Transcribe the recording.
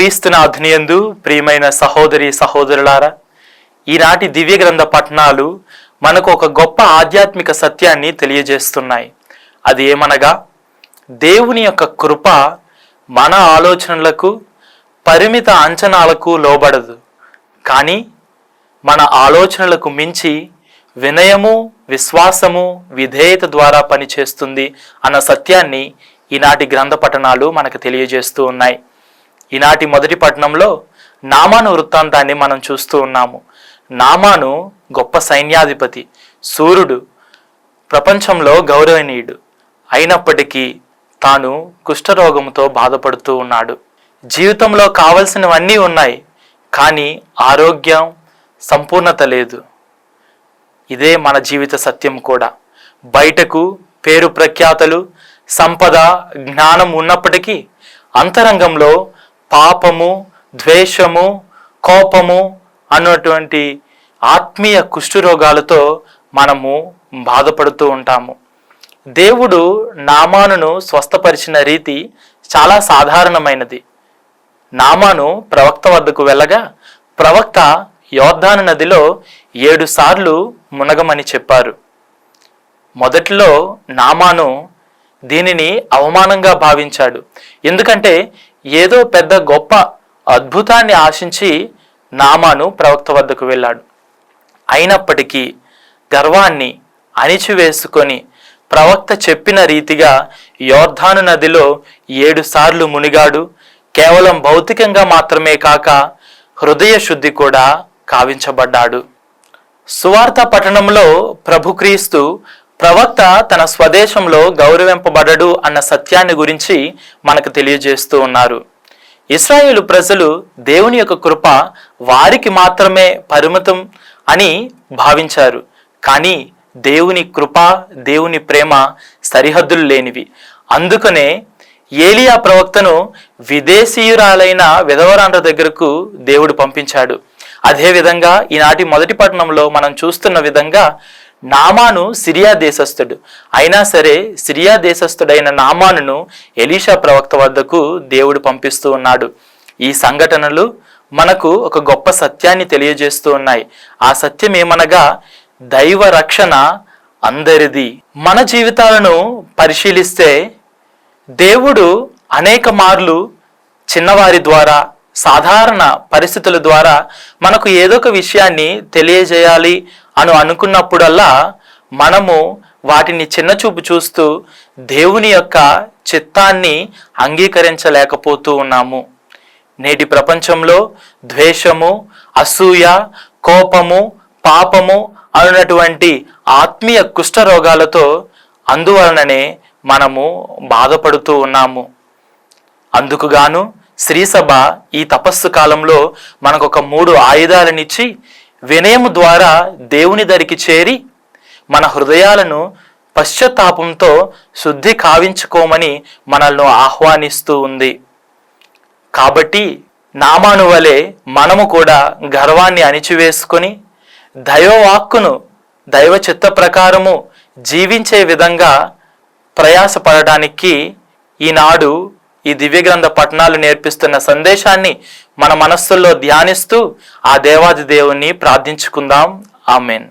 క్రీస్తునాథునియందు ప్రియమైన సహోదరి సహోదరులారా, ఈనాటి దివ్య గ్రంథ పఠనాలు మనకు ఒక గొప్ప ఆధ్యాత్మిక సత్యాన్ని తెలియజేస్తున్నాయి. అది ఏమనగా, దేవుని యొక్క కృప మన ఆలోచనలకు, పరిమిత అంచనాలకు లోబడదు, కానీ మన ఆలోచనలకు మించి వినయము, విశ్వాసము, విధేయత ద్వారా పనిచేస్తుంది అన్న సత్యాన్ని ఈనాటి గ్రంథ పఠనాలు మనకు తెలియజేస్తూ ఉన్నాయి. ఈనాటి మొదటి పట్టణంలో నామాను వృత్తాంతాన్ని మనం చూస్తూ ఉన్నాము. నామాను గొప్ప సైన్యాధిపతి, సూర్యుడు, ప్రపంచంలో గౌరవనీయుడు. అయినప్పటికీ తాను కుష్ఠరోగంతో బాధపడుతూ ఉన్నాడు. జీవితంలో కావలసినవన్నీ ఉన్నాయి, కానీ ఆరోగ్యం, సంపూర్ణత లేదు. ఇదే మన జీవిత సత్యం కూడా. బయటకు పేరు ప్రఖ్యాతలు, సంపద, జ్ఞానం ఉన్నప్పటికీ అంతరంగంలో పాపము, ద్వేషము, కోపము అన్నటువంటి ఆత్మీయ కుష్ఠరోగాలతో మనము బాధపడుతూ ఉంటాము. దేవుడు నామానును స్వస్థపరిచిన రీతి చాలా సాధారణమైనది. నామాను ప్రవక్త వద్దకు వెళ్ళగా ప్రవక్త యోర్దాను నదిలో 7 సార్లు మునగమని చెప్పారు. మొదట్లో నామాను దీనిని అవమానంగా భావించాడు. ఎందుకంటే ఏదో పెద్ద గొప్ప అద్భుతాన్ని ఆశించి నామాను ప్రవక్త వద్దకు వెళ్ళాడు. అయినప్పటికీ గర్వాన్ని అణిచివేసుకొని ప్రవక్త చెప్పిన రీతిగా యోర్దాను నదిలో 7 సార్లు మునిగాడు. కేవలం భౌతికంగా మాత్రమే కాక హృదయ శుద్ధి కూడా కావించబడ్డాడు. సువార్త పట్టణంలో ప్రభుక్రీస్తు ప్రవక్త తన స్వదేశంలో గౌరవింపబడడు అన్న సత్యాన్ని గురించి మనకు తెలియజేస్తూ ఉన్నారు. ఇశ్రాయేలు ప్రజలు దేవుని యొక్క కృప వారికి మాత్రమే పరిమితం అని భావించారు. కానీ దేవుని కృప, దేవుని ప్రేమ సరిహద్దులు లేనివి. అందుకనే ఏలియా ప్రవక్తను విదేశీయురాలైన విధవరాండ్ర దగ్గరకు దేవుడు పంపించాడు. అదేవిధంగా ఈనాటి మొదటి పట్టణంలో మనం చూస్తున్న విధంగా నామాను సిరియా దేశస్థుడు. అయినా సరే సిరియా దేశస్థుడైన నామానును ఎలీషా ప్రవక్త వద్దకు దేవుడు పంపిస్తూ ఉన్నాడు. ఈ సంఘటనలు మనకు ఒక గొప్ప సత్యాన్ని తెలియజేస్తూ ఉన్నాయి. ఆ సత్యం ఏమనగా, దైవ రక్షణ అందరిది. మన జీవితాలను పరిశీలిస్తే దేవుడు అనేక మార్లు చిన్నవారి ద్వారా, సాధారణ పరిస్థితుల ద్వారా మనకు ఏదో ఒక విషయాన్ని తెలియజేయాలి అని అనుకున్నప్పుడల్లా మనము వాటిని చిన్నచూపు చూస్తూ దేవుని యొక్క చిత్తాన్ని అంగీకరించలేకపోతూ ఉన్నాము. నేటి ప్రపంచంలో ద్వేషము, అసూయ, కోపము, పాపము అన్నటువంటి ఆత్మీయ కుష్ఠరోగాలతో అందువలననే మనము బాధపడుతూ ఉన్నాము. అందుకుగాను శ్రీసభ ఈ తపస్సు కాలంలో మనకు ఒక 3 ఆయుధాలనిచ్చి వినయము ద్వారా దేవుని దరికి చేరి మన హృదయాలను పశ్చాత్తాపంతో శుద్ధి కావించుకోమని మనల్ని ఆహ్వానిస్తూ ఉంది. కాబట్టి నామాను వలె మనము కూడా గర్వాన్ని అణిచివేసుకొని దైవవాక్కును దైవ చిత్త ప్రకారము జీవించే విధంగా ప్రయాసపడడానికి ఈనాడు ఈ దివ్య గ్రంథ పఠనాలు నేర్పిస్తున్న సందేశాన్ని మన మనస్సుల్లో ధ్యానిస్తూ ఆ దేవాది దేవుణ్ణి ప్రార్థించుకుందాం. ఆమెన్.